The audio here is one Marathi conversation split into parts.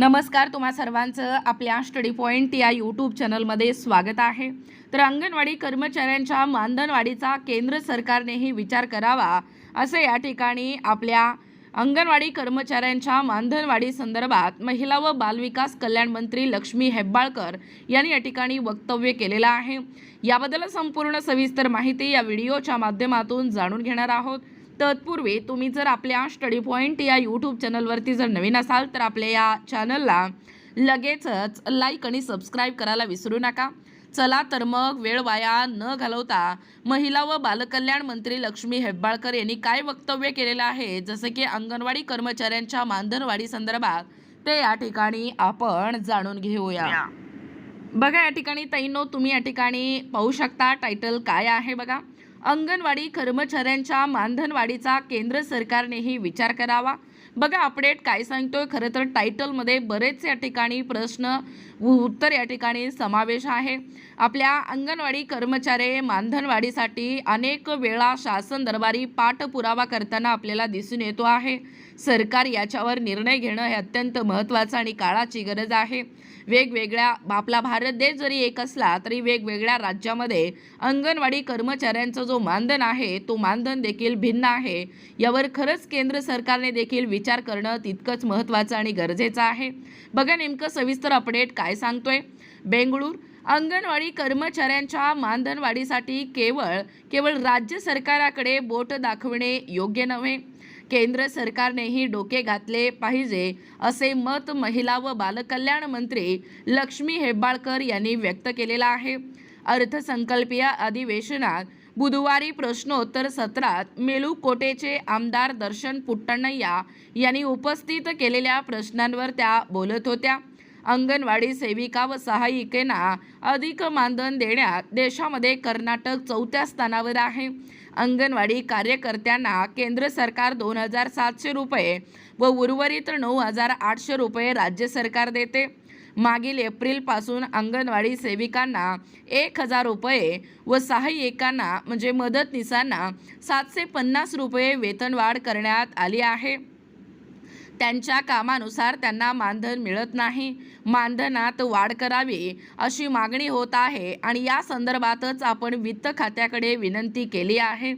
नमस्कार, तुम्हा सर्वांचं आपल्या स्टडी पॉइंट या यूट्यूब चॅनलमध्ये स्वागत आहे। तर अंगणवाडी कर्मचाऱ्यांच्या मानधनवाढीचा केंद्र सरकारनेही विचार करावा असे या ठिकाणी आपल्या अंगणवाडी कर्मचाऱ्यांच्या मानधनवाढी संदर्भात महिला व बालविकास कल्याण मंत्री लक्ष्मी हेब्बाळकर यांनी या ठिकाणी वक्तव्य केलेलं आहे। याबद्दल संपूर्ण सविस्तर माहिती या व्हिडिओच्या माध्यमातून जाणून घेणार आहोत। तत्पूर्वी तुम्ही जर आपल्या स्टडी पॉइंट या यूट्यूब चॅनलवरती जर नवीन असाल तर आपल्या या चॅनलला लगेचच लाईक आणि सबस्क्राईब करायला विसरू नका। चला तर मग वेळ वाया न घालवता महिला व बालकल्याण मंत्री लक्ष्मी हेब्बाळकर यांनी काय वक्तव्य केलेलं आहे, जसं की अंगणवाडी कर्मचाऱ्यांच्या मानधनवाढी संदर्भात, ते या ठिकाणी आपण जाणून घेऊया। बघा, या ठिकाणी ताईंनो, तुम्ही या ठिकाणी पाहू शकता टायटल काय आहे बघा। अंगणवाडी कर्मचाऱ्यांच्या मानधनवाढीचा केंद्र सरकारनेही विचार करावा। बघा अपडेट काय सांगतोय, खरं तर टायटलमध्ये बरेच या ठिकाणी प्रश्न उत्तर या ठिकाणी समावेश आहे। आपल्या अंगणवाडी कर्मचारी मानधनवाढीसाठी अनेक वेळा शासन दरबारी पाठपुरावा करताना आपल्याला दिसून येतो आहे। सरकार याच्यावर निर्णय घेणं हे अत्यंत महत्त्वाचं आणि काळाची गरज आहे। वेगवेगळ्या आपला भारत देश जरी एक असला तरी वेगवेगळ्या राज्यामध्ये अंगणवाडी कर्मचाऱ्यांचा जो मानधन आहे तो मानधन देखील भिन्न आहे। यावर खरंच केंद्र सरकारने देखील विचार करणं तितकंच महत्त्वाचं आणि गरजेचं आहे। बघा नेमकं सविस्तर अपडेट काय सांगतोय। बेंगळूर अंगणवाडी कर्मचाऱ्यांच्या मानधनवाढीसाठी केवळ राज्य सरकाराकडे बोट दाखवणे योग्य नव्हे, केंद्र सरकारनेही डोके घातले पाहिजे असे मत महिला व बालकल्याण मंत्री लक्ष्मी हेब्बाळकर यांनी व्यक्त केलेलं आहे। अर्थसंकल्पीय अधिवेशनात बुधवारी प्रश्नोत्तर सत्रात मेलुकोटेचे आमदार दर्शन पुट्टण्या यांनी उपस्थित केलेल्या प्रश्नांवर त्या बोलत होत्या। अंगणवाडी सेविका व सहाय्यिकांना अधिक मानधन देण्यात देशामध्ये कर्नाटक 4थ्या स्थानावर आहे। अंगणवाडी कार्यकर्त्यांना केंद्र सरकार 2,700 रुपये व उर्वरित 9,800 रुपये राज्य सरकार देते। मागील एप्रिलपासून अंगणवाडी सेविकांना 1,000 रुपये व सहाय्यिकांना म्हणजे मदतनीसांना 750 रुपये वेतनवाढ करण्यात आली आहे। त्यांच्या कामानुसार त्यांना मानधन मिळत नाही। मानधनात वाढ करावी अशी मागणी होत आहे आणि या संदर्भातच आपण वित्त खात्याकडे विनंती केली आहे।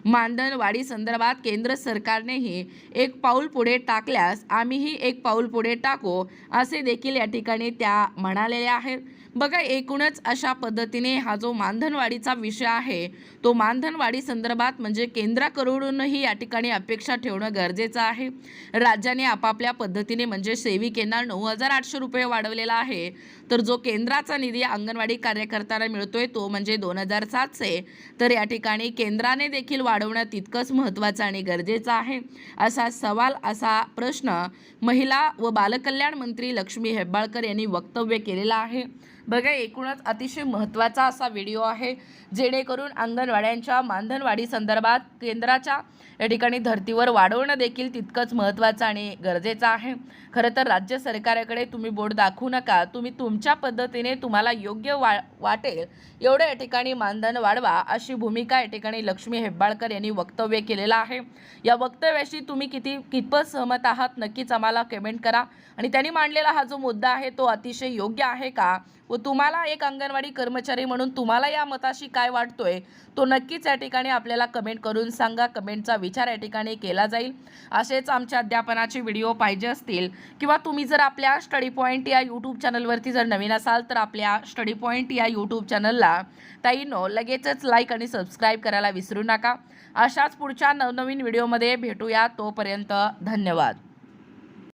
मानधन वाढी संदर्भात केंद्र सरकारनेही एक पाऊल पुढे टाकल्यास आम्हीही एक पाऊल पुढे टाकू असे देखील या ठिकाणी त्या म्हणालेल्या आहेत। बघा, एकूणच अशा पद्धतीने हा जो मानधनवाढीचा विषय आहे तो मानधनवाढी संदर्भात म्हणजे केंद्राकडूनही या ठिकाणी अपेक्षा ठेवणं गरजेचं आहे। राज्याने आपापल्या पद्धतीने म्हणजे सेविकेंना 9,800 रुपये वाढवलेला आहे, तर जो केंद्राचा निधी अंगणवाडी कार्यकर्त्यांना मिळतोय तो म्हणजे 2,700, तर या ठिकाणी केंद्राने देखील वाढवणं तितकंच महत्त्वाचं आणि गरजेचं आहे। असा सवाल, असा प्रश्न महिला व बालकल्याण मंत्री लक्ष्मी हेब्बाळकर यांनी वक्तव्य केलेलं आहे। बघा, एकूणच अतिशय महत्त्वाचा असा व्हिडिओ आहे, जेणेकरून अंगणवाड्यांच्या मानधनवाढी संदर्भात केंद्राच्या या ठिकाणी धर्तीवर वाढवणं देखील तितकंच महत्त्वाचं आणि गरजेचं आहे। खरं तर राज्य सरकारकडे तुम्ही बोट दाखवू नका, तुम्ही तुमच्या पद्धतीने तुम्हाला योग्य वाटेल एवढं या ठिकाणी मानधन वाढवा अशी भूमिका या ठिकाणी लक्ष्मी हेब्बाळकर यांनी वक्तव्य केलेलं आहे। या वक्तव्याशी तुम्ही कितपत सहमत आहात नक्कीच आम्हाला कमेंट करा आणि त्यांनी मांडलेला हा जो मुद्दा आहे तो अतिशय योग्य आहे का, व तुम्हाला एक अंगणवाडी कर्मचारी म्हणून तुम्हाला या मताशी काय वाटतोय तो नक्कीच या ठिकाणी आपल्याला कमेंट करून सांगा। कमेंटचा विचार या ठिकाणी केला जाईल। असेच आमच्या अध्यापनाचे व्हिडिओ पाहिजे असतील किंवा तुम्ही जर आपल्या स्टडी पॉइंट या यूट्यूब चॅनलवरती जर नवीन असाल तर आपल्या स्टडी पॉइंट या यूट्यूब चॅनलला ताईंनो लगेचच लाईक आणि सबस्क्राईब करायला विसरू नका। अशाच पुढच्या नवनवीन व्हिडिओमध्ये भेटूया, तोपर्यंत धन्यवाद।